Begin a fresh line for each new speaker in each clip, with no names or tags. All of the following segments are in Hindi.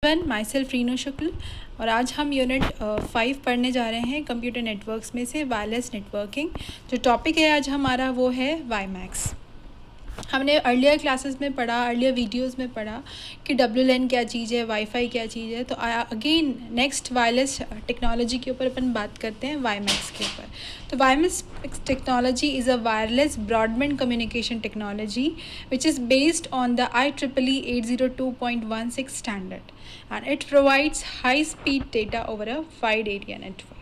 माई सेल्फ रीनू शुक्ल और आज हम यूनिट 5 पढ़ने जा रहे हैं कंप्यूटर नेटवर्क्स में से वायरलेस नेटवर्किंग। जो टॉपिक है आज हमारा वो है वाईमैक्स। हमने अर्लियर क्लासेस में पढ़ा, अर्लियर वीडियोस में पढ़ा कि WLAN क्या चीज़ है, वाईफाई क्या चीज़ है। तो अगेन नेक्स्ट वायरलेस टेक्नोलॉजी के ऊपर अपन बात करते हैं वाईमैक्स के ऊपर। तो WiMAX technology is a wireless broadband communication technology which is based on the IEEE 802.16 standard and it provides high speed data over a wide area network।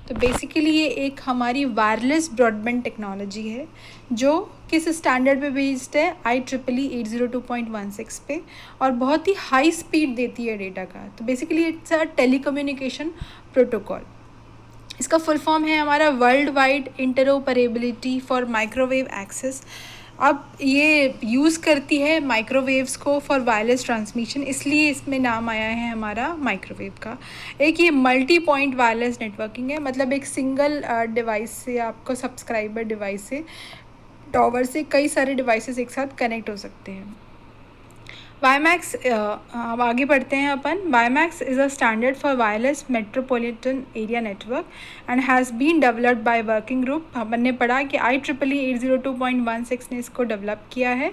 तो बेसिकली ये एक हमारी वायरलेस ब्रॉडबैंड टेक्नोलॉजी है जो किस स्टैंडर्ड पे बेस्ड है, IEEE 802.16 पे, और बहुत ही हाई स्पीड देती है डेटा का। तो basically it's a telecommunication protocol. इसका फुल फॉर्म है हमारा world wide interoperability for microwave access. अब ये यूज़ करती है माइक्रोवेव्स को फॉर वायरलेस ट्रांसमिशन, इसलिए इसमें नाम आया है हमारा माइक्रोवेव का। एक ये मल्टी पॉइंट वायरलेस नेटवर्किंग है, मतलब एक सिंगल डिवाइस से, आपको सब्सक्राइबर डिवाइस से, टावर से कई सारे डिवाइसेस एक साथ कनेक्ट हो सकते हैं। वाईमैक्स, अब आगे बढ़ते हैं अपन। WiMAX is a standard for wireless metropolitan area network and has been developed by working group. हमने पढ़ा कि IEEE 802.16 ने इसको डेवलप किया है।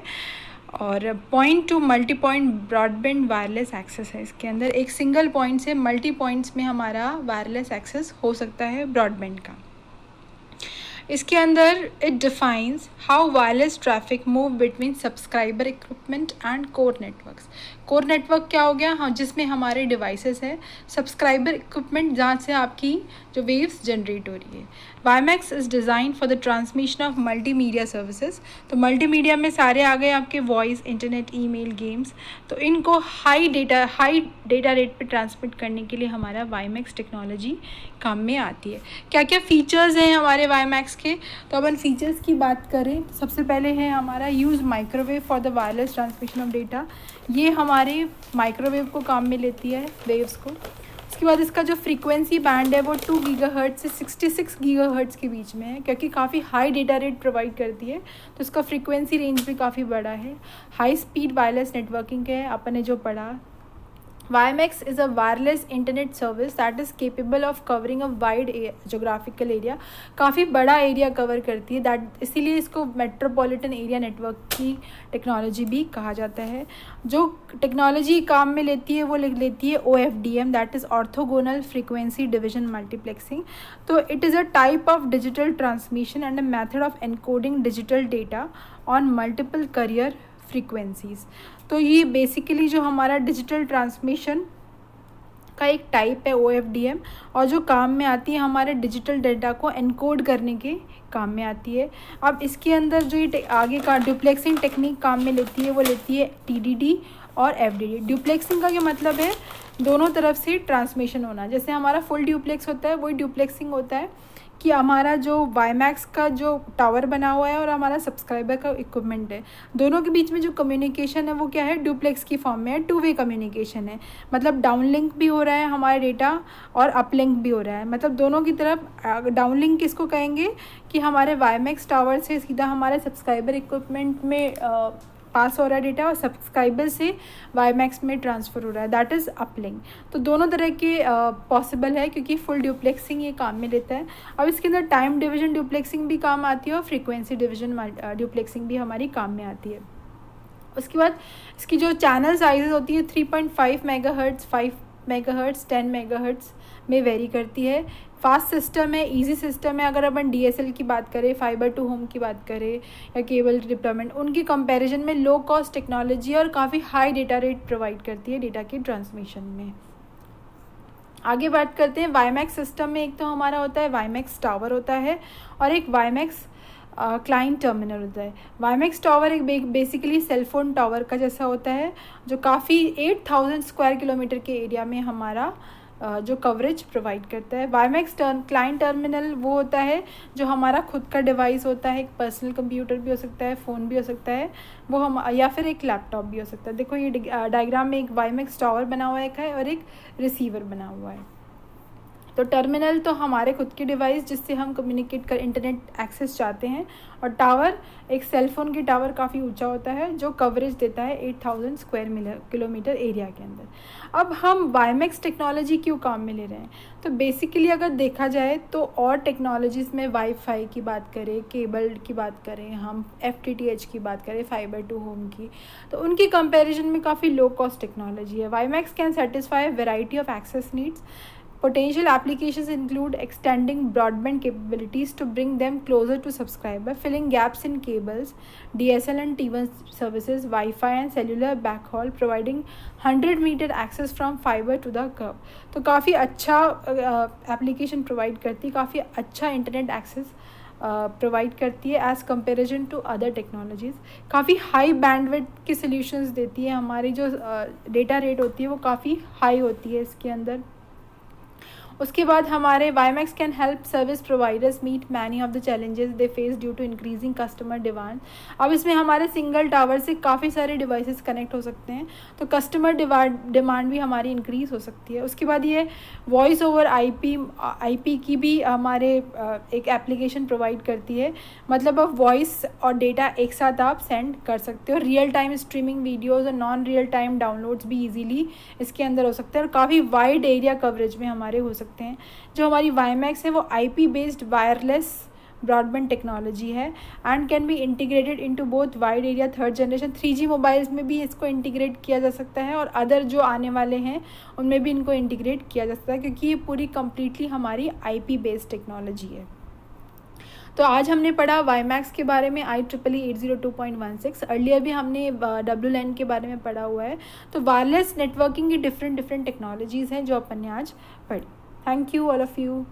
और point to multi point broadband wireless access है इसके अंदर। एक सिंगल पॉइंट से मल्टी पॉइंट्स में हमारा वायरलेस एक्सेस हो सकता है ब्रॉडबैंड का। इसके अंदर it defines how wireless traffic move between subscriber equipment and core networks. Core network क्या हो गया? हाँ, जिसमें हमारे डिवाइसेस हैं। सब्सक्राइबर इक्विपमेंट जहाँ से आपकी जो वेव्स जनरेट हो रही है। WiMAX is design for the transmission of multimedia services. तो मल्टीमीडिया में सारे आ गए आपके वॉइस, इंटरनेट, ईमेल, गेम्स। तो इनको हाई डेटा रेट पे ट्रांसमिट करने के लिए हमारा वाईमैक्स टेक्नोलॉजी काम में आती है। क्या क्या फ़ीचर्स हैं हमारे वाईमैक्स के? तो अपन फीचर्स की बात करें, सबसे पहले है हमारा use microwave for the wireless transmission of data. ये हमारे माइक्रोवेव को काम में लेती है, वेव्स को। उसके बाद इसका जो फ्रीक्वेंसी बैंड है वो 2 गीगाहर्ट्ज़ से 66 गीगाहर्ट्ज़ के बीच में है, क्योंकि काफ़ी हाई डेटा रेट प्रोवाइड करती है, तो इसका फ्रीक्वेंसी रेंज भी काफ़ी बड़ा है। हाई स्पीड वायरलेस नेटवर्किंग है अपन ने जो पढ़ा। WiMAX is a wireless internet service that is capable of covering a wide geographical area। काफ़ी बड़ा एरिया कवर करती है, दैट इसीलिए इसको मेट्रोपॉलिटन एरिया नेटवर्क की टेक्नोलॉजी भी कहा जाता है। जो टेक्नोलॉजी काम में लेती है वो लेती है OFDM, that is orthogonal frequency division multiplexing. तो it is a type of digital transmission and a method of encoding digital data on multiple carrier frequencies. तो ये बेसिकली जो हमारा डिजिटल ट्रांसमिशन का एक टाइप है OFDM, और जो काम में आती है हमारे डिजिटल डेटा को एनकोड करने के काम में आती है। अब इसके अंदर जो ये आगे का ड्यूप्लेक्सिंग टेक्निक काम में लेती है वो लेती है TDD और FDD। ड्यूप्लेक्सिंग का क्या मतलब है? दोनों तरफ से ट्रांसमिशन होना। जैसे हमारा फुल ड्यूप्लेक्स होता है, वही ड्यूप्लेक्सिंग होता है कि हमारा जो वाईमैक्स का जो टावर बना हुआ है और हमारा सब्सक्राइबर का इक्विपमेंट है, दोनों के बीच में जो कम्युनिकेशन है वो क्या है? डुप्लेक्स की फॉर्म में है, 2 वे कम्युनिकेशन है। मतलब डाउन लिंक भी हो रहा है हमारा डेटा और अप लिंक भी हो रहा है। मतलब दोनों की तरफ डाउन लिंक किसको कहेंगे कि हमारे वाईमैक्स टावर से सीधा हमारे सब्सक्राइबर इक्विपमेंट में पास हो रहा है डेटा, और सब्सक्राइबर से वाईमैक्स में ट्रांसफ़र हो रहा है, दैट इज़ अपलिंक। तो दोनों तरह के पॉसिबल है, क्योंकि फुल ड्यूप्लेक्सिंग ये काम में लेता है। अब इसके अंदर टाइम डिवीजन ड्यूप्लेक्सिंग भी काम आती है और फ्रीक्वेंसी डिवीजन ड्यूप्लेक्सिंग भी हमारी काम में आती है। उसके बाद इसकी जो चैनल साइजेस होती है 3.5 मेगाहर्ट्ज़, 5 मेगाहर्ट्ज़, 10 मेगाहर्ट्ज़ में वेरी करती है। फास्ट सिस्टम है, इजी सिस्टम है। अगर अपन DSL की बात करें, फाइबर टू होम की बात करें या केबल डिप्लॉयमेंट, उनकी कंपैरिजन में लो कॉस्ट टेक्नोलॉजी और काफ़ी हाई डेटा रेट प्रोवाइड करती है डेटा की ट्रांसमिशन में। आगे बात करते हैं वाईमैक्स सिस्टम में। एक तो हमारा होता है वाईमैक्स टावर होता है, और एक वाईमैक्स क्लाइंट टर्मिनल होता है। वाईमैक्स टावर एक बेसिकली सेलफोन टावर का जैसा होता है, जो काफ़ी 8000 स्क्वायर किलोमीटर के एरिया में हमारा जो कवरेज प्रोवाइड करता है। वाईमैक्स क्लाइंट टर्मिनल वो होता है जो हमारा खुद का डिवाइस होता है, एक पर्सनल कंप्यूटर भी हो सकता है, फ़ोन भी हो सकता है, वो हम या फिर एक लैपटॉप भी हो सकता है। देखो ये डायग्राम में एक वाईमैक्स टावर बना हुआ है और एक रिसीवर बना हुआ है। तो टर्मिनल तो हमारे खुद की डिवाइस जिससे हम कम्युनिकेट कर इंटरनेट एक्सेस चाहते हैं, और टावर एक सेलफोन की टावर काफ़ी ऊंचा होता है जो कवरेज देता है 8000 स्क्वायर किलोमीटर एरिया के अंदर। अब हम वाईमैक्स टेक्नोलॉजी क्यों काम में ले रहे हैं, तो बेसिकली अगर देखा जाए तो और टेक्नोलॉजीज़ में वाईफाई की बात करें, केबल की बात करें, हम FTTH की बात करें, फाइबर टू होम की, तो उनकी कंपैरिजन में काफ़ी लो कॉस्ट टेक्नोलॉजी है। WiMAX can satisfy variety of access needs. Potential applications include extending broadband capabilities to bring them closer to subscriber, filling gaps in cables, DSL and T1 services, Wi-Fi and cellular backhaul, providing 100-meter access from fiber to the curb. तो काफ़ी अच्छा एप्लीकेशन प्रोवाइड करती है, काफ़ी अच्छा इंटरनेट एक्सेस प्रोवाइड करती है as comparison to other technologies. काफ़ी हाई बैंडविड्थ की सॉल्यूशंस देती है, हमारी जो डेटा रेट होती है वो काफ़ी हाई होती है इसके अंदर। उसके बाद हमारे WiMAX can help service providers meet many of the challenges they face due to increasing customer demand. अब इसमें हमारे सिंगल टावर से काफ़ी सारे डिवाइसेस कनेक्ट हो सकते हैं, तो कस्टमर डिमांड भी हमारी इंक्रीज़ हो सकती है। उसके बाद ये वॉइस ओवर आईपी की भी हमारे एक एप्लीकेशन प्रोवाइड करती है, मतलब अब वॉइस और डेटा एक साथ आप सेंड कर सकते हो। रियल टाइम स्ट्रीमिंग वीडियोज़ और नॉन रियल टाइम डाउनलोड्स भी ईजीली इसके अंदर हो सकते हैं, और काफ़ी वाइड एरिया कवरेज में हमारे हो सकते हैं। जो हमारी वाईमैक्स है वो IP based wireless broadband technology है and can be integrated into both wide area 3rd generation 3G mobiles में भी इसको इंटीग्रेट किया जा सकता है, और अदर जो आने वाले हैं उनमें भी इनको इंटीग्रेट किया जा सकता है, क्योंकि ये पूरी कम्प्लीटली हमारी IP बेस्ड टेक्नोलॉजी है। तो आज हमने पढ़ा वाईमैक्स के बारे में, IEEE 802.16। अर्लियर भी हमने WLAN के बारे में पढ़ा हुआ है। तो वायरलेस नेटवर्किंग की डिफरेंट टेक्नोलॉजीज़ हैं जो अपन ने आज पढ़ी। Thank you all of you.